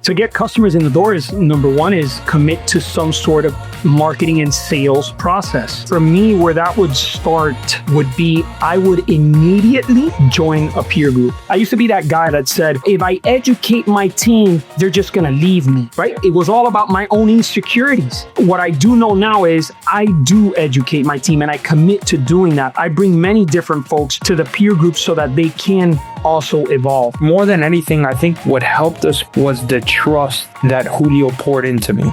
To get customers in the door is number one is commit to some sort of marketing and sales process. For me, where that would start would be I would immediately join a peer group. I used to be that guy that said, if I educate my team, they're just going to leave me, right? It was all about my own insecurities. What I do know now is I do educate my team and I commit to doing that. I bring many different folks to the peer group so that they can also evolve. More than anything, I think what helped us was the trust that Julio poured into me.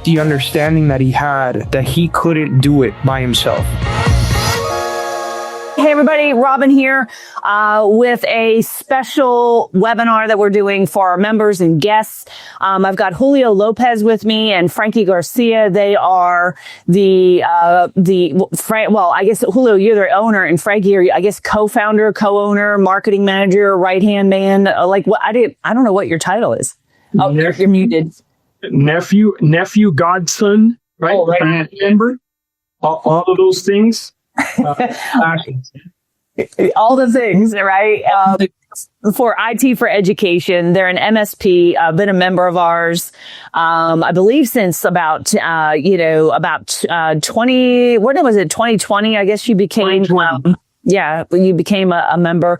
The understanding that he had that he couldn't do it by himself. Hey everybody, Robin here with a special webinar that we're doing for our members and guests. I've got Julio Lopez with me and Frankie Garcia. They are I guess Julio, you're the owner, and Frankie, I guess co-founder, co-owner, marketing manager, right-hand man. I don't know what your title is. Oh, you're muted. Nephew, godson, right? Oh, right. Family member, all of those things. All the things, right? For IT for Education, they're an MSP. Been a member of ours, I believe, since about 20. What was it? 2020? I guess you became. You became a member.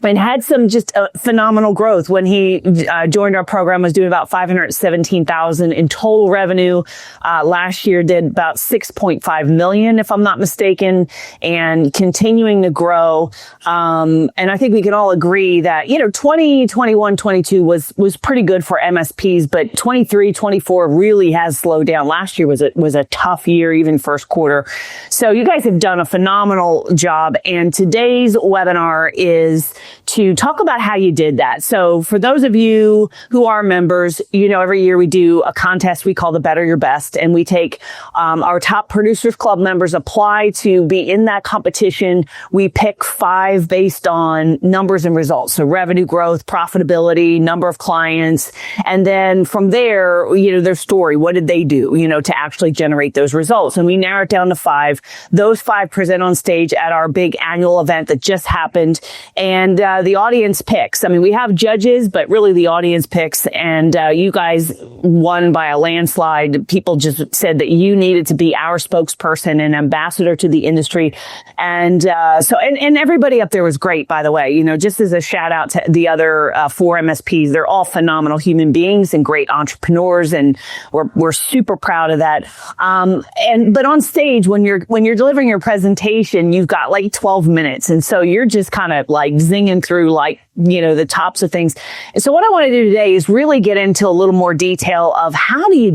And had some just phenomenal growth when he joined our program. Was doing about $517,000 in total revenue. Last year did about $6.5 million, if I'm not mistaken, and continuing to grow. And I think we can all agree that 20, 21, 22 was pretty good for MSPs, but 23, 24 really has slowed down. Last year was a tough year, even first quarter. So you guys have done a phenomenal job. And today's webinar is to talk about how you did that. So for those of you who are members, every year we do a contest we call the Better Your Best, and we take our top Producers Club members apply to be in that competition. We pick 5 based on numbers and results. So revenue growth, profitability, number of clients, and then from there, their story. What did they do, to actually generate those results? And we narrow it down to 5. Those 5 present on stage at our big annual event that just happened. And the audience picks. I mean, we have judges, but really the audience picks. And you guys won by a landslide. People just said that you needed to be our spokesperson and ambassador to the industry. And and everybody up there was great, by the way. Just as a shout out to the other 4 MSPs, they're all phenomenal human beings and great entrepreneurs, and we're super proud of that. But on stage, when you're delivering your presentation, you've got like 12 minutes, and so you're just kind of like zinging through the tops of things. And so what I want to do today is really get into a little more detail of how do you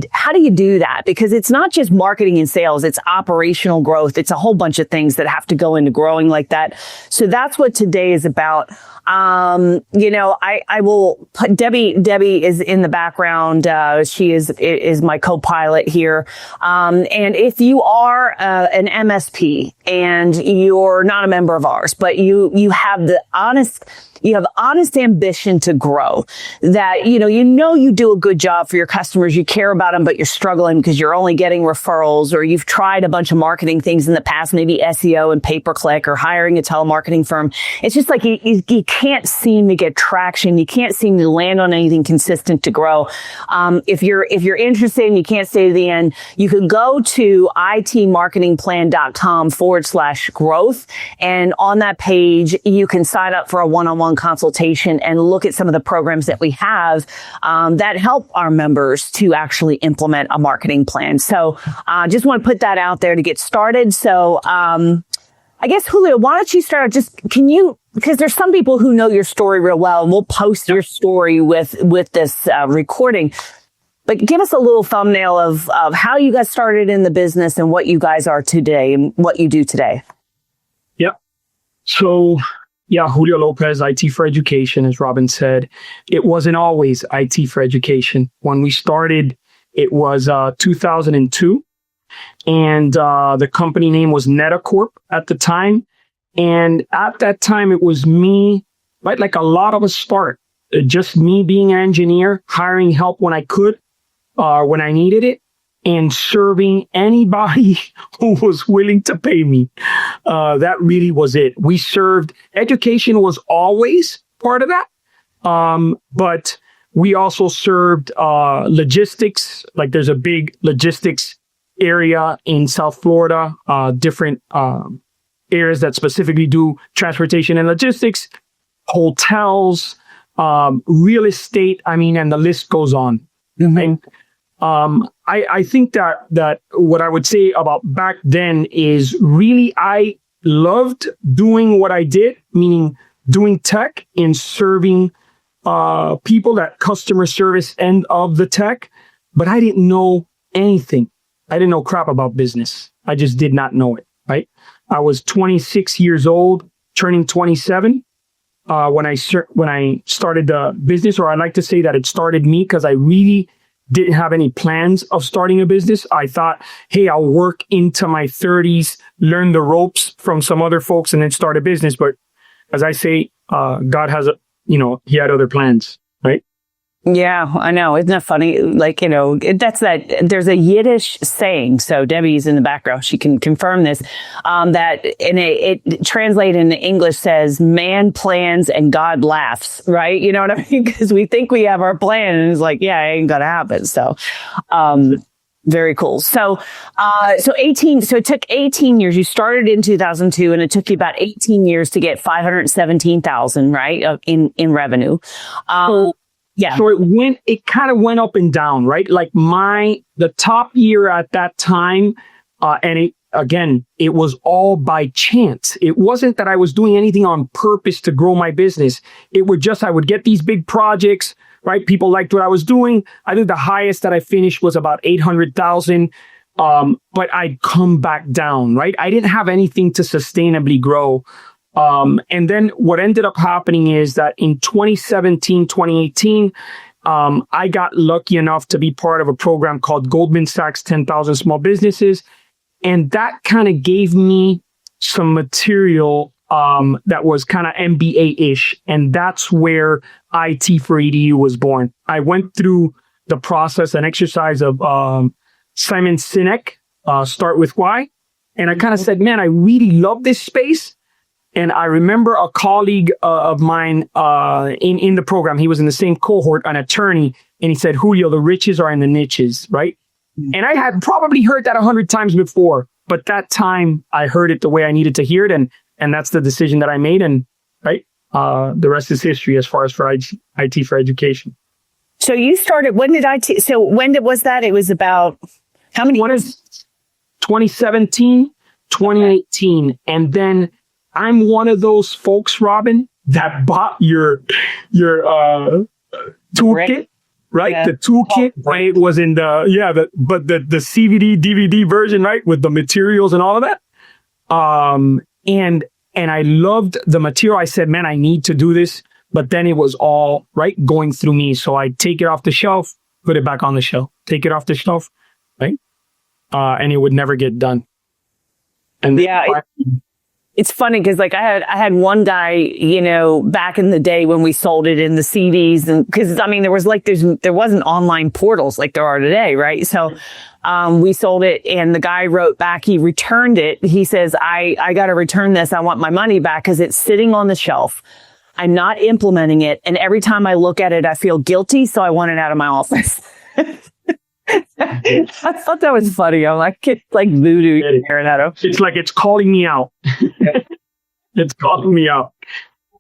do that? Because it's not just marketing and sales, it's operational growth. It's a whole bunch of things that have to go into growing like that. So that's what today is about. I will put Debbie is in the background. She is my co-pilot here. And if you are an MSP and you're not a member of ours, but you have the honest ambition to grow, that, you do a good job for your customers. You care about them, but you're struggling because you're only getting referrals, or you've tried a bunch of marketing things in the past, maybe SEO and pay-per-click or hiring a telemarketing firm. It's just like you can't seem to get traction. You can't seem to land on anything consistent to grow. If you're interested and you can't stay to the end, you can go to itmarketingplan.com/growth. And on that page, you can sign up for a one-on-one consultation and look at some of the programs that we have that help our members to actually implement a marketing plan. So just want to put that out there to get started. So I guess, Julio, why don't you start? Because there's some people who know your story real well, and we'll post your story with this recording. But give us a little thumbnail of how you got started in the business and what you guys are today and what you do today. Yep. So, Julio Lopez, IT for Education, as Robin said. It wasn't always IT for Education. When we started, it was 2002. And the company name was NetaCorp at the time. And at that time, it was me, right? Like a lot of us start. Just me being an engineer, hiring help when I could, when I needed it, and serving anybody who was willing to pay me. That really was it. We served, education was always part of that. But we also served logistics. Like there's a big logistics area in South Florida, different areas that specifically do transportation and logistics, hotels, real estate. I mean, and the list goes on. And I think that what I would say about back then is really I loved doing what I did, meaning doing tech and serving people, that customer service end of the tech, but I didn't know anything. I didn't know crap about business. I just did not know it, right? I was 26 years old, turning 27 when I started the business, or I like to say that it started me because I really didn't have any plans of starting a business. I thought, hey, I'll work into my 30s, learn the ropes from some other folks, and then start a business. But as I say, God has he had other plans, right? Yeah, I know. Isn't that funny? Like, there's a Yiddish saying. So Debbie's in the background. She can confirm this, that it translated into English says, man plans and God laughs, right? You know what I mean? Because we think we have our plan and it's like, yeah, it ain't gonna happen. So, very cool. So it took 18 years. You started in 2002 and it took you about 18 years to get 517,000, right? In revenue. Yeah. So it kind of went up and down, right? Like the top year at that time, and it was all by chance. It wasn't that I was doing anything on purpose to grow my business. It would just, I would get these big projects, right? People liked what I was doing. I think the highest that I finished was about 800,000. But I'd come back down, right? I didn't have anything to sustainably grow. And then what ended up happening is that in 2017, 2018, I got lucky enough to be part of a program called Goldman Sachs 10,000 Small Businesses. And that kind of gave me some material that was kind of MBA-ish. And that's where IT for EDU was born. I went through the process and exercise of Simon Sinek, Start With Why. And I kind of said, man, I really love this space. And I remember a colleague of mine in the program, he was in the same cohort, an attorney, and he said, Julio, the riches are in the niches, right? And I had probably heard that 100 times before, but that time I heard it the way I needed to hear it. And that's the decision that I made. And right, the rest is history as far as for IT for education. So you started, when was that? It was about how many? One is 2017, 2018. And then I'm one of those folks, Robin, that bought your toolkit, right? Yeah. The toolkit, right? It was in the CVD, DVD version, right? With the materials and all of that. And I loved the material. I said, man, I need to do this. But then it was all right going through me. So I take it off the shelf, put it back on the shelf, take it off the shelf, right? And it would never get done. And it's funny because like I had one guy, back in the day when we sold it in the CDs, and because I mean there wasn't online portals like there are today, right? So we sold it and the guy wrote back, he returned it. He says, I got to return this. I want my money back because it's sitting on the shelf. I'm not implementing it. And every time I look at it, I feel guilty. So I want it out of my office. I thought that was funny. I'm like, it's like voodoo staring at him. It's like it's calling me out. It's calling me out.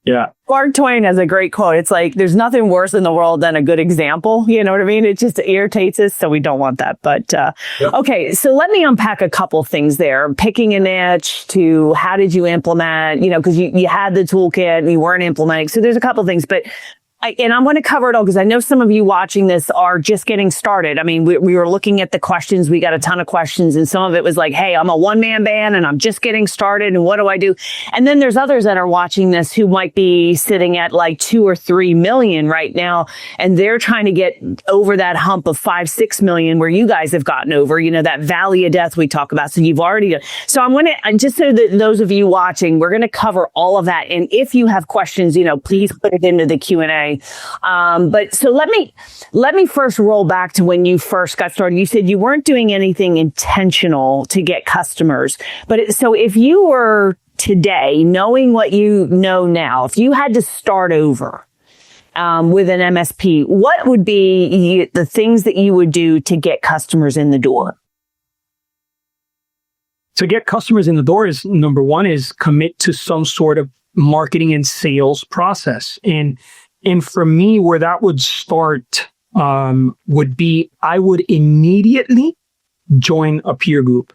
Yeah. Mark Twain has a great quote. It's like, there's nothing worse in the world than a good example. You know what I mean? It just irritates us. So we don't want that. But, Okay. So let me unpack a couple things there. Picking a niche to how did you implement, because you had the toolkit and you weren't implementing. So there's a couple things, but and I'm going to cover it all because I know some of you watching this are just getting started. I mean, we were looking at the questions. We got a ton of questions and some of it was like, hey, I'm a one-man band and I'm just getting started and what do I do? And then there's others that are watching this who might be sitting at like 2 or 3 million right now. And they're trying to get over that hump of 5, 6 million where you guys have gotten over, that valley of death we talk about. So you've already, so I'm going to, just so that those of you watching, we're going to cover all of that. And if you have questions, please put it into the Q&A. But so let me first roll back to when you first got started. You said you weren't doing anything intentional to get customers. But so if you were today, knowing what you know now, if you had to start over, with an MSP, what would be the things that you would do to get customers in the door? To get customers in the door is number one is commit to some sort of marketing and sales process. And for me, where that would start would be I would immediately join a peer group.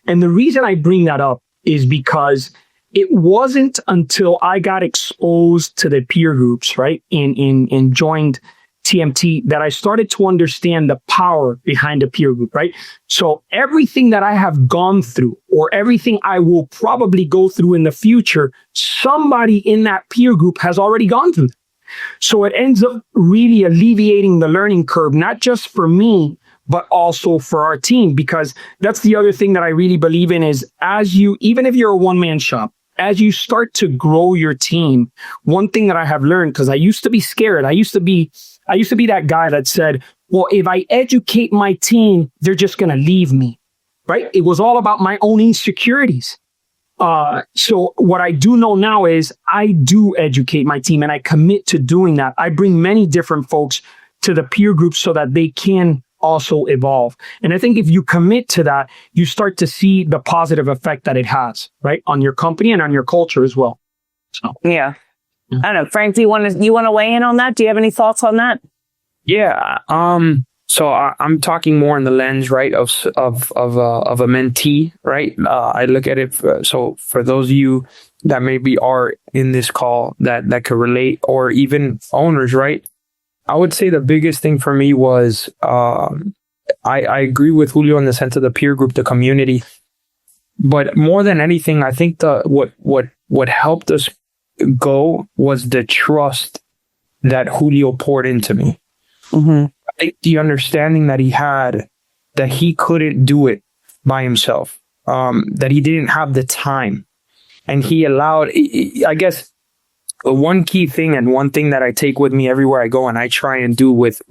And the reason I bring that up is because it wasn't until I got exposed to the peer groups, right, and joined TMT that I started to understand the power behind a peer group, right? So everything that I have gone through or everything I will probably go through in the future, somebody in that peer group has already gone through. So it ends up really alleviating the learning curve, not just for me, but also for our team, because that's the other thing that I really believe in is even if you're a one-man shop, as you start to grow your team, one thing that I have learned, because I used to be scared, I used to be that guy that said, well, if I educate my team, they're just going to leave me, right? It was all about my own insecurities. So what I do know now is I do educate my team and I commit to doing that. I bring many different folks to the peer group so that they can also evolve. And I think if you commit to that, you start to see the positive effect that it has, right, on your company and on your culture as well. So yeah. I don't know, Frank, do you want to weigh in on that? Do you have any thoughts on that? Yeah. So I'm talking more in the lens, right, of a mentee, right? I look at it. So for those of you that maybe are in this call that could relate, or even owners, right? I would say the biggest thing for me was I agree with Julio in the sense of the peer group, the community, but more than anything, I think what helped us go was the trust that Julio poured into me. Mm-hmm. I think the understanding that he had that he couldn't do it by himself, that he didn't have the time, and he allowed, I guess, one key thing and one thing that I take with me everywhere I go and I try and do with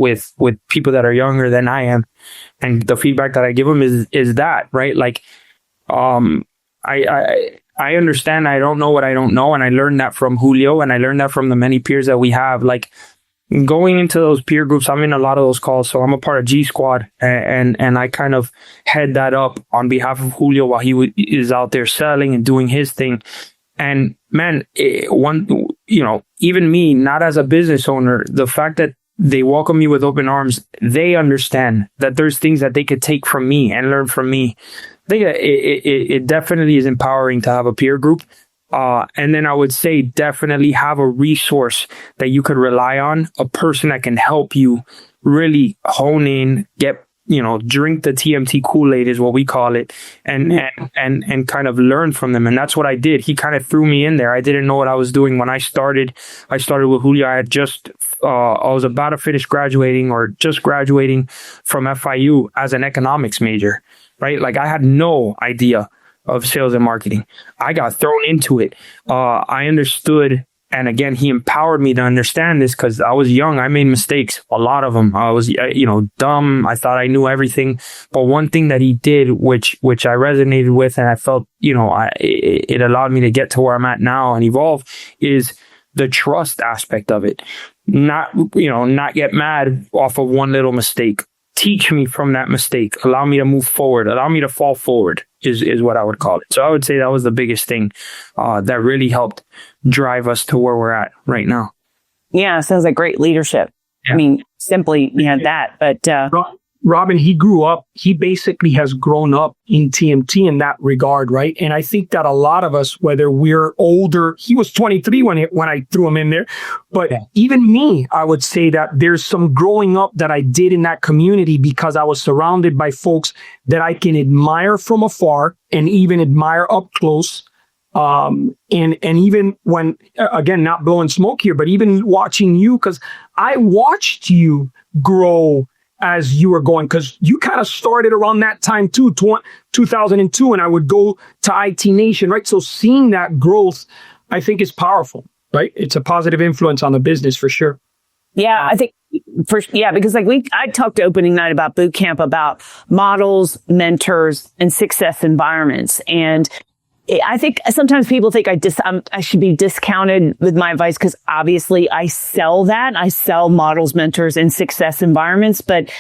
people that are younger than I am, and the feedback that I give them is that, right? Like, I understand I don't know what I don't know. And I learned that from Julio, and I learned that from the many peers that we have. Like, going into those peer groups, I'm in a lot of those calls. So I'm a part of G Squad, and I kind of head that up on behalf of Julio while he is out there selling and doing his thing. And man, even me, not as a business owner, the fact that they welcome me with open arms, they understand that there's things that they could take from me and learn from me. It definitely is empowering to have a peer group. And then I would say definitely have a resource that you could rely on, a person that can help you really hone in, drink the TMT Kool-Aid is what we call it, and kind of learn from them. And that's what I did. He kind of threw me in there. I didn't know what I was doing when I started. I started with Julio. I was about to finish graduating or just graduating from FIU as an economics major, right? Like, I had no idea of sales and marketing. I got thrown into it. I understood. And again, he empowered me to understand this because I was young. I made mistakes, a lot of them. I was, dumb. I thought I knew everything. But one thing that he did, which I resonated with, and I felt, it allowed me to get to where I'm at now and evolve, is the trust aspect of it. Not get mad off of one little mistake. Teach me from that mistake. Allow me to move forward. Allow me to fall forward is what I would call it. So I would say that was the biggest thing that really helped drive us to where we're at right now. Yeah, sounds like great leadership. Yeah. I mean, simply that. But Robin, he basically has grown up in TMT in that regard, right? And I think that a lot of us, whether we're older, he was 23 when I threw him in there, but even me, I would say that there's some growing up that I did in that community because I was surrounded by folks that I can admire from afar and even admire up close. And even when, again, not blowing smoke here, but even watching you, because I watched you grow as you were going, because you kind of started around that time too, 2002, and I would go to IT Nation, right? So seeing that growth, I think, is powerful, right? It's a positive influence on the business for sure. Yeah, I think because I talked opening night about boot camp, about models, mentors, and success environments. And I think sometimes people think I should be discounted with my advice because obviously I sell that. I sell models, mentors, and success environments, but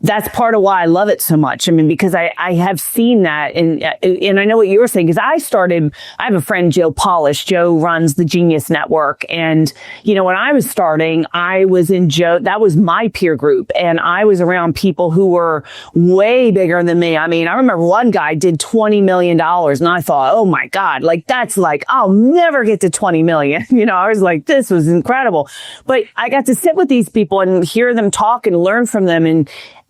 that's part of why I love it so much. I mean, because I have seen that, and I know what you were saying, because I have a friend, Joe Polish. Joe runs the Genius Network. And, when I was starting, I was in that was my peer group. And I was around people who were way bigger than me. I mean, I remember one guy did $20 million and I thought, oh my God, that's I'll never get to 20 million. I was like, this was incredible. But I got to sit with these people and hear them talk and learn from them.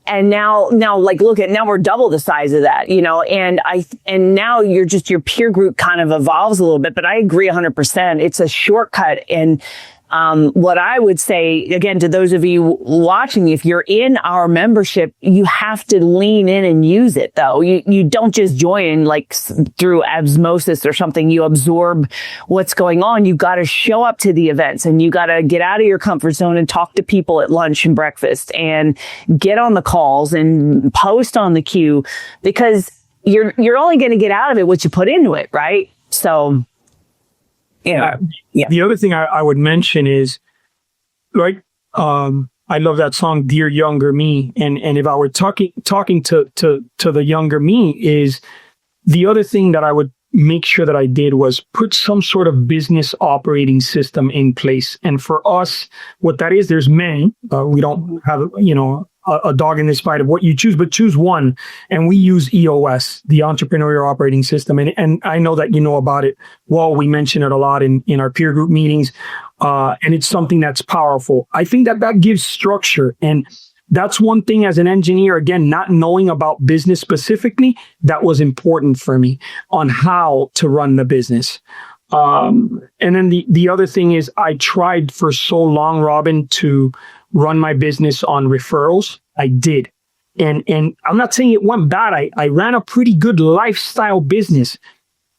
And now look at, now we're double the size of that, and now your peer group kind of evolves a little bit, but I agree 100%. It's a shortcut. And, what I would say, again, to those of you watching, if you're in our membership, you have to lean in and use it, though. You don't just join through osmosis or something. You absorb what's going on. You got to show up to the events, and you got to get out of your comfort zone and talk to people at lunch and breakfast and get on the calls and post on the queue, because you're only going to get out of it what you put into it, right? So, yeah. The other thing I would mention is, I love that song, Dear Younger Me. And if I were talking to the younger me, is the other thing that I would make sure that I did was put some sort of business operating system in place. And for us, what that is, there's many. We don't have, a dog in this fight of what you choose, but choose one. And we use EOS, the Entrepreneurial Operating System. And I know that you know about it. Well, we mention it a lot in our peer group meetings. And it's something that's powerful. I think that gives structure. And that's one thing as an engineer, again, not knowing about business specifically, that was important for me on how to run the business. And then the other thing is, I tried for so long, Robin, to run my business on referrals. I did. And I'm not saying it went bad. I ran a pretty good lifestyle business,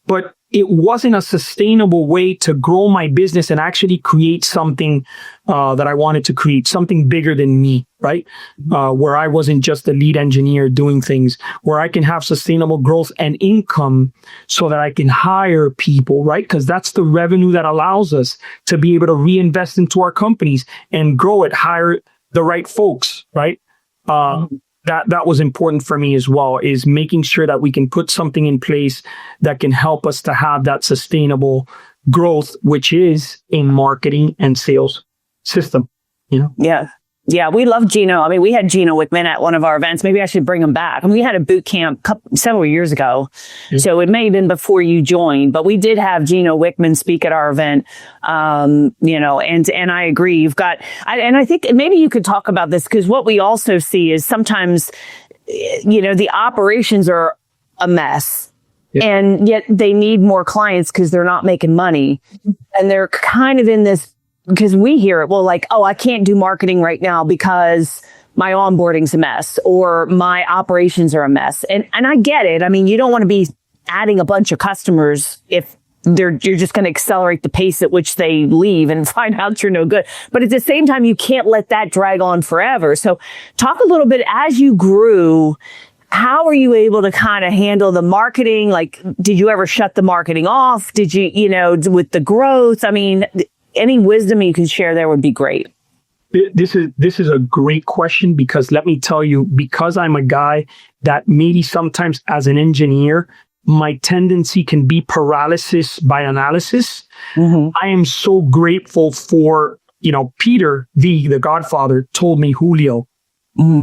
but it wasn't a sustainable way to grow my business and actually create something that I wanted to create, something bigger than me, right? Where I wasn't just the lead engineer doing things, where I can have sustainable growth and income so that I can hire people, right? Because that's the revenue that allows us to be able to reinvest into our companies and grow it, hire the right folks, right? That was important for me as well, is making sure that we can put something in place that can help us to have that sustainable growth, which is a marketing and sales system, Yeah. Yeah, we love Gino. I mean, we had Gino Wickman at one of our events. Maybe I should bring him back. I mean, we had a boot camp several years ago. Yeah. So it may have been before you joined, but we did have Gino Wickman speak at our event. And I agree. You've got, and I think maybe you could talk about this, because what we also see is sometimes, the operations are a mess. Yeah. And yet they need more clients because they're not making money. And they're kind of in this, because we hear it, I can't do marketing right now because my onboarding's a mess or my operations are a mess. And I get it. I mean, you don't want to be adding a bunch of customers if you're just going to accelerate the pace at which they leave and find out you're no good. But at the same time, you can't let that drag on forever. So talk a little bit, as you grew, how are you able to kind of handle the marketing? Did you ever shut the marketing off? Did you, with the growth? I mean, any wisdom you can share there would be great. This is a great question, because let me tell you, because I'm a guy that maybe sometimes as an engineer, my tendency can be paralysis by analysis. Mm-hmm. I am so grateful for, Peter V, the Godfather, told me, Julio,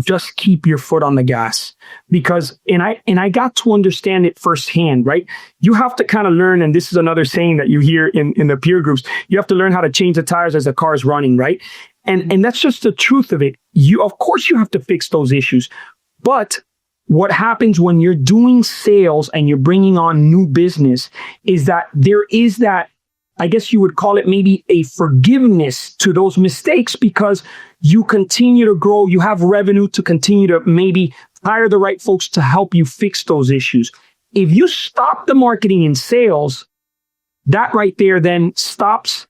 just keep your foot on the gas, because, and I got to understand it firsthand, right? You have to kind of learn, and this is another saying that you hear in the peer groups, you have to learn how to change the tires as the car is running, right? And that's just the truth of it. Of course you have to fix those issues, but what happens when you're doing sales and you're bringing on new business is that there is that, I guess you would call it maybe a forgiveness to those mistakes, because you continue to grow. You have revenue to continue to maybe hire the right folks to help you fix those issues. If you stop the marketing and sales, that right there then stops,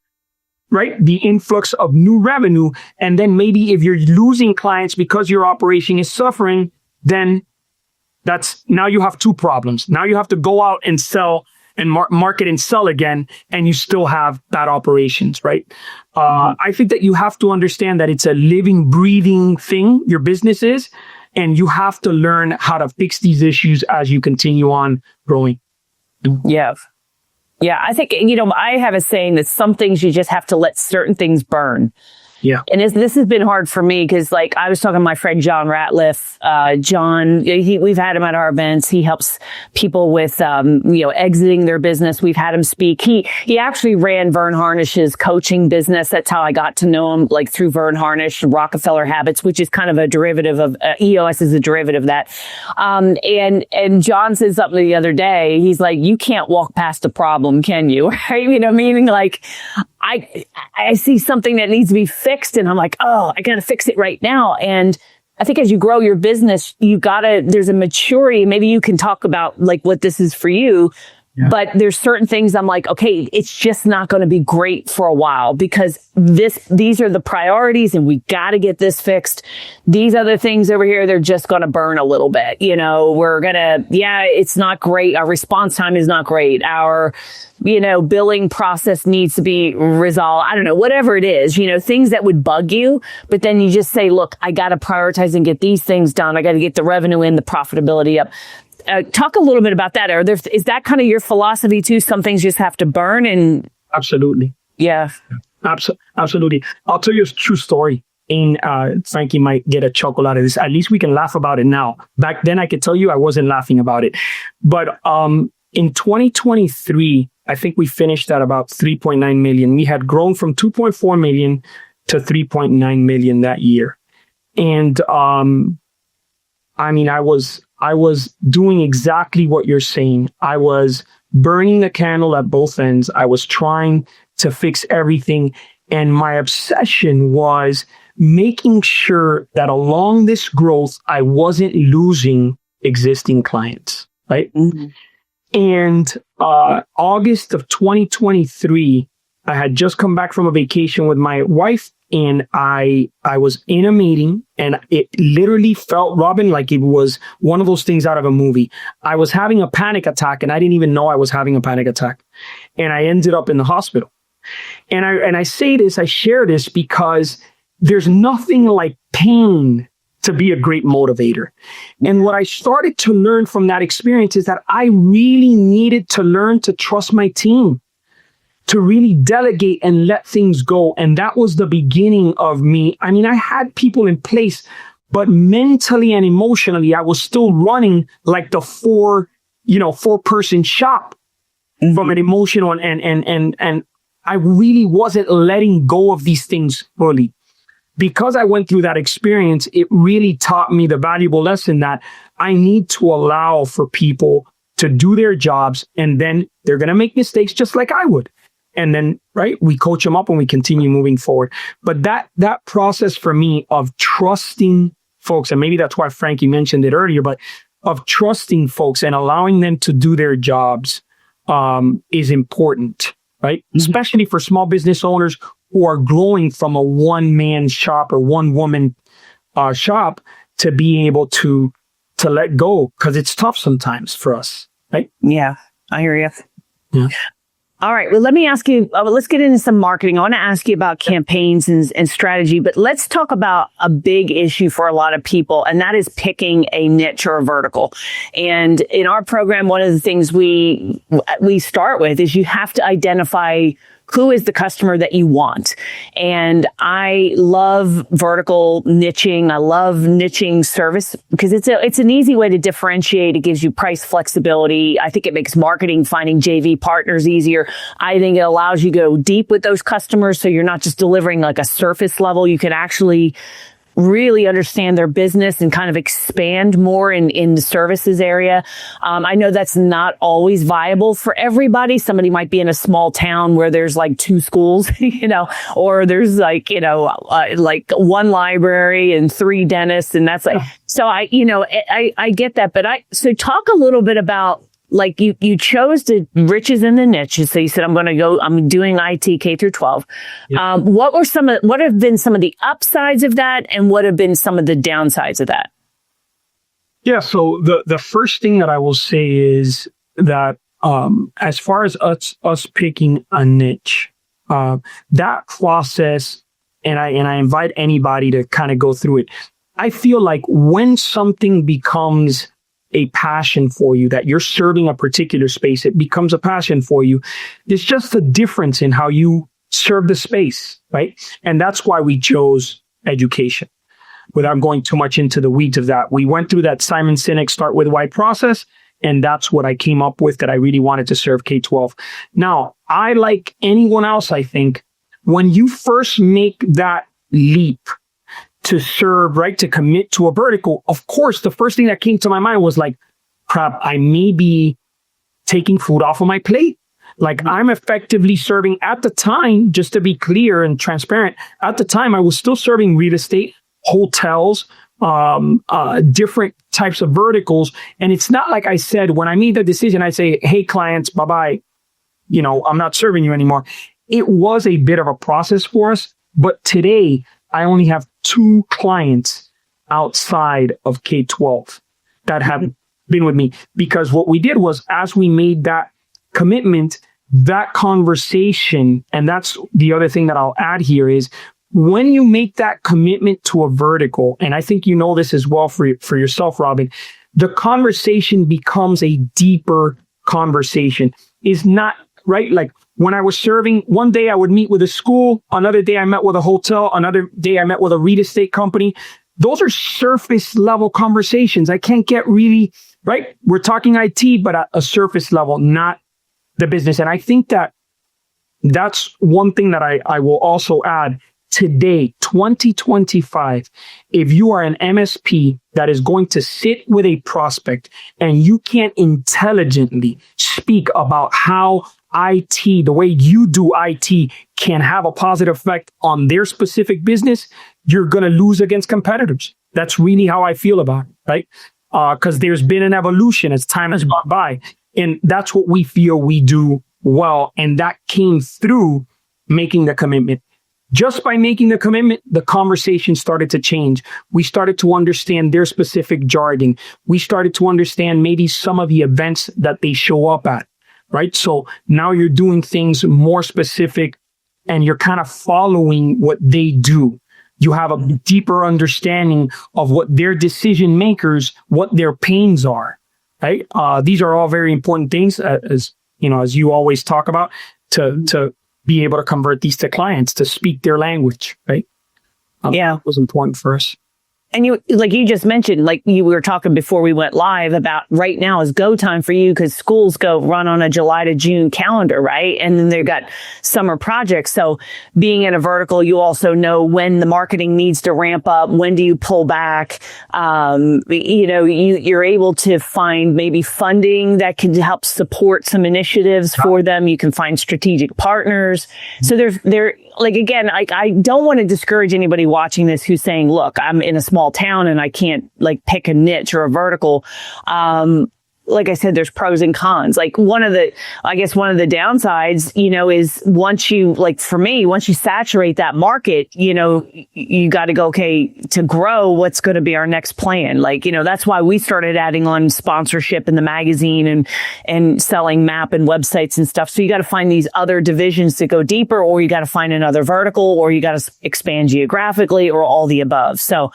right, the influx of new revenue. And then maybe if you're losing clients because your operation is suffering, then now you have two problems. Now you have to go out and sell and market and sell again, and you still have bad operations, right? I think that you have to understand that it's a living, breathing thing, your business is, and you have to learn how to fix these issues as you continue on growing. Yeah. Yeah. I think, I have a saying that some things you just have to let certain things burn. Yeah. And this has been hard for me because, like, I was talking to my friend John Ratliff. John, we've had him at our events. He helps people with, exiting their business. We've had him speak. He actually ran Vern Harnish's coaching business. That's how I got to know him, like through Vern Harnish, Rockefeller Habits, which is kind of a derivative of EOS is a derivative of that. And John said something the other day. He's like, you can't walk past a problem, can you? Right? Meaning like, I see something that needs to be fixed and I'm like, oh, I got to fix it right now. And I think as you grow your business, there's a maturity. Maybe you can talk about like what this is for you. Yeah. But there's certain things I'm like, okay, it's just not going to be great for a while because these are the priorities and we got to get this fixed. These other things over here, they're just going to burn a little bit. It's not great. Our response time is not great. Our, billing process needs to be resolved. I don't know, whatever it is, things that would bug you. But then you just say, look, I got to prioritize and get these things done. I got to get the revenue in, the profitability up. Talk a little bit about that. Is that kind of your philosophy too? Some things just have to burn and. Absolutely. Yeah. Absolutely. I'll tell you a true story. And Frankie might get a chuckle out of this. At least we can laugh about it now. Back then, I could tell you I wasn't laughing about it. But in 2023, I think we finished at about 3.9 million. We had grown from 2.4 million to 3.9 million that year. And I was doing exactly what you're saying. I was burning the candle at both ends. I was trying to fix everything. And my obsession was making sure that along this growth, I wasn't losing existing clients, right? Mm-hmm. And August of 2023, I had just come back from a vacation with my wife. And I was in a meeting and it literally felt, Robin, like it was one of those things out of a movie. I was having a panic attack and I didn't even know I was having a panic attack. And I ended up in the hospital. And I share this because there's nothing like pain to be a great motivator. And what I started to learn from that experience is that I really needed to learn to trust my team, to really delegate and let things go. And that was the beginning of me. I mean, I had people in place, but mentally and emotionally, I was still running like the four-person shop from an emotional and I really wasn't letting go of these things fully. Because I went through that experience, it really taught me the valuable lesson that I need to allow for people to do their jobs and then they're going to make mistakes just like I would. And then, right, we coach them up and we continue moving forward. But that process for me of trusting folks, and maybe that's why Frankie mentioned it earlier, but of trusting folks and allowing them to do their jobs is important, right? Mm-hmm. Especially for small business owners who are growing from a one-man shop or one-woman shop to be able to let go because it's tough sometimes for us, right? Yeah, I hear you. Yeah. All right. Well, let me ask you, let's get into some marketing. I want to ask you about campaigns and strategy, but let's talk about a big issue for a lot of people, and that is picking a niche or a vertical. And in our program, one of the things we start with is you have to identify who is the customer that you want. And I love vertical niching. I love niching service because it's an easy way to differentiate. It gives you price flexibility. I think it makes marketing, finding JV partners easier. I think it allows you to go deep with those customers. So you're not just delivering like a surface level. You can actually really understand their business and kind of expand more in the services area. I know that's not always viable for everybody. Somebody might be in a small town where there's like 2 schools, or there's like, like 1 library and 3 dentists. And that's like, so I get that. But so talk a little bit about, like you chose the riches in the niches. So you said, I'm doing IT K through 12. Yeah. What have been some of the upsides of that? And what have been some of the downsides of that? Yeah. So the first thing that I will say is that as far as us picking a niche, that process, and I invite anybody to kind of go through it. I feel like when something becomes a passion for you, that you're serving a particular space, it becomes a passion for you. There's just a difference in how you serve the space, right? And that's why we chose education. Without going too much into the weeds of that, we went through that Simon Sinek start with why process, and that's what I came up with, that I really wanted to serve K-12. Now, I, like anyone else, I think, when you first make that leap to serve, right, to commit to a vertical, of course, the first thing that came to my mind was like, crap, I may be taking food off of my plate. Like, I'm effectively serving at the time, just to be clear and transparent, at the time, I was still serving real estate, hotels, different types of verticals. And it's not like I said, when I made the decision, I say, hey, clients, bye-bye. You know, I'm not serving you anymore. It was a bit of a process for us. But today, I only have 2 clients outside of K-12 that have been with me, because what we did was, as we made that commitment, that conversation, and that's the other thing that I'll add here is, when you make that commitment to a vertical, and I think you know this as well for yourself, Robin, the conversation becomes a deeper conversation. Is not, right? Like, when I was serving, one day I would meet with a school, another day I met with a hotel, another day I met with a real estate company. Those are surface level conversations. I can't get really, right? We're talking IT, but at a surface level, not the business. And I think that that's one thing that I will also add. Today, 2025, if you are an MSP that is going to sit with a prospect and you can't intelligently speak about how IT, the way you do IT, can have a positive effect on their specific business, you're going to lose against competitors. That's really how I feel about it, right? Because there's been an evolution as time has gone by. And that's what we feel we do well. And that came through making the commitment. Just by making the commitment, the conversation started to change. We started to understand their specific jargon. We started to understand maybe some of the events that they show up at, right? So now you're doing things more specific and you're kind of following what they do. You have a deeper understanding of what their decision makers, what their pains are, right? These are all very important things, as you know, as you always talk about, to be able to convert these to clients, to speak their language, right? Yeah. It was important for us. And you, like you just mentioned, like you were talking before we went live about, right now is go time for you because schools run on a July to June calendar, right? And then they've got summer projects. So being in a vertical, you also know when the marketing needs to ramp up. When do you pull back? You're able to find maybe funding that can help support some initiatives for them. You can find strategic partners. So I don't want to discourage anybody watching this who's saying, look, I'm in a small town and I can't pick a niche or a vertical. Like I said, there's pros and cons. Like one of the downsides, is once you saturate that market, you got to go, okay, to grow, what's going to be our next plan? That's why we started adding on sponsorship in the magazine and selling map and websites and stuff. So you got to find these other divisions to go deeper, or you got to find another vertical, or you got to expand geographically, or all the above. So,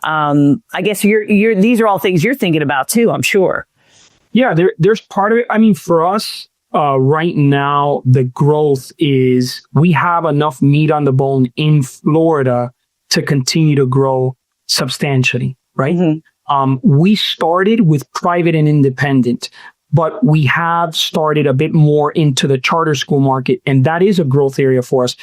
I guess these are all things you're thinking about too, I'm sure. Yeah, there's part of it. I mean, for us, right now, the growth is we have enough meat on the bone in Florida to continue to grow substantially, right? Mm-hmm. We started with private and independent, but we have started a bit more into the charter school market, and that is a growth area for us.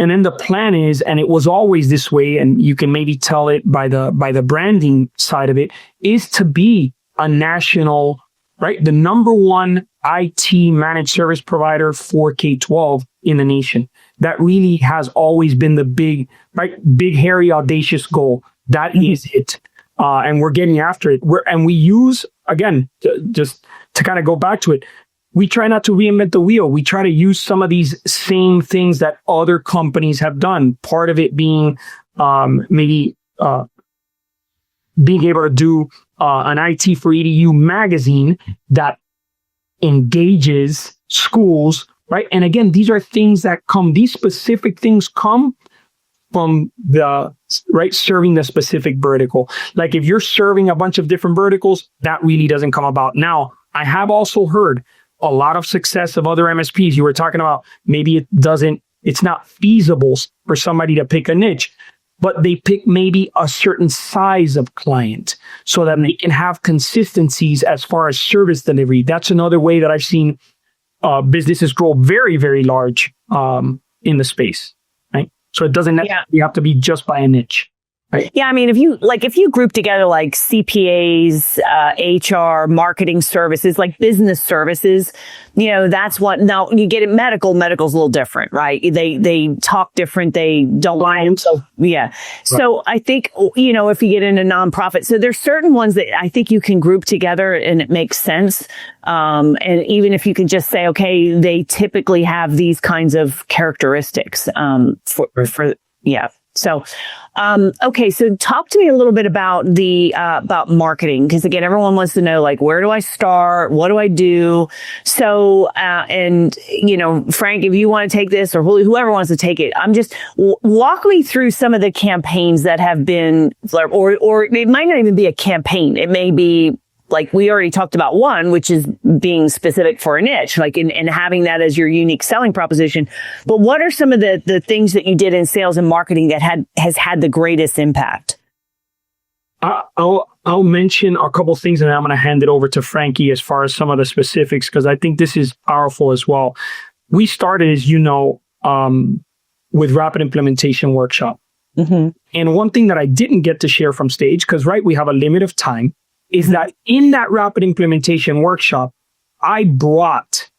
And then the plan is, and it was always this way, and you can maybe tell it by the branding side of it, is to be a national, right? The number one IT managed service provider for K-12 in the nation. That really has always been the big, hairy, audacious goal. That is it. And we're getting after it. We use, again, just to kind of go back to it, we try not to reinvent the wheel. We try to use some of these same things that other companies have done. Part of it being maybe being able to do an IT for EDU magazine that engages schools, right? And again, these are things that these specific things come from the, right, serving the specific vertical. Like if you're serving a bunch of different verticals, that really doesn't come about. Now, I have also heard a lot of success of other MSPs. You were talking about maybe it's not feasible for somebody to pick a niche, but they pick maybe a certain size of client so that they can have consistencies as far as service delivery. That's another way that I've seen businesses grow very, very large in the space, right? So it doesn't necessarily have to be just by a niche. Right. Yeah, I mean, if you group together like CPAs, HR, marketing services, like business services, that's what. Now you get it. Medical's a little different, right? They talk different. They don't lie. So yeah. Right. So I think if you get into nonprofit, so there's certain ones that I think you can group together and it makes sense. And even if you can just say, okay, they typically have these kinds of characteristics. So, okay. So talk to me a little bit about about marketing. Cause again, everyone wants to know, like, where do I start? What do I do? So, Frank, if you want to take this or whoever wants to take it, I'm just walk me through some of the campaigns that have been, or it might not even be a campaign. It may be, like we already talked about one, which is being specific for a niche, like and having that as your unique selling proposition. But what are some of the things that you did in sales and marketing that has had the greatest impact? I'll mention a couple things and then I'm going to hand it over to Frankie as far as some of the specifics, because I think this is powerful as well. We started, as you know, with Rapid Implementation Workshop. Mm-hmm. And one thing that I didn't get to share from stage, because we have a limit of time, is that in that Rapid Implementation Workshop, I brought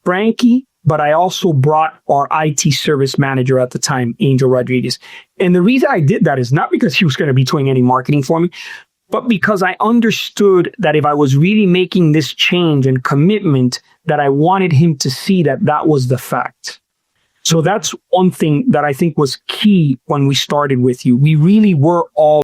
Frankie, but I also brought our IT service manager at the time, Angel Rodriguez. And the reason I did that is not because he was going to be doing any marketing for me, but because I understood that if I was really making this change and commitment, that I wanted him to see that that was the fact. So that's one thing that I think was key when we started with you. We really were all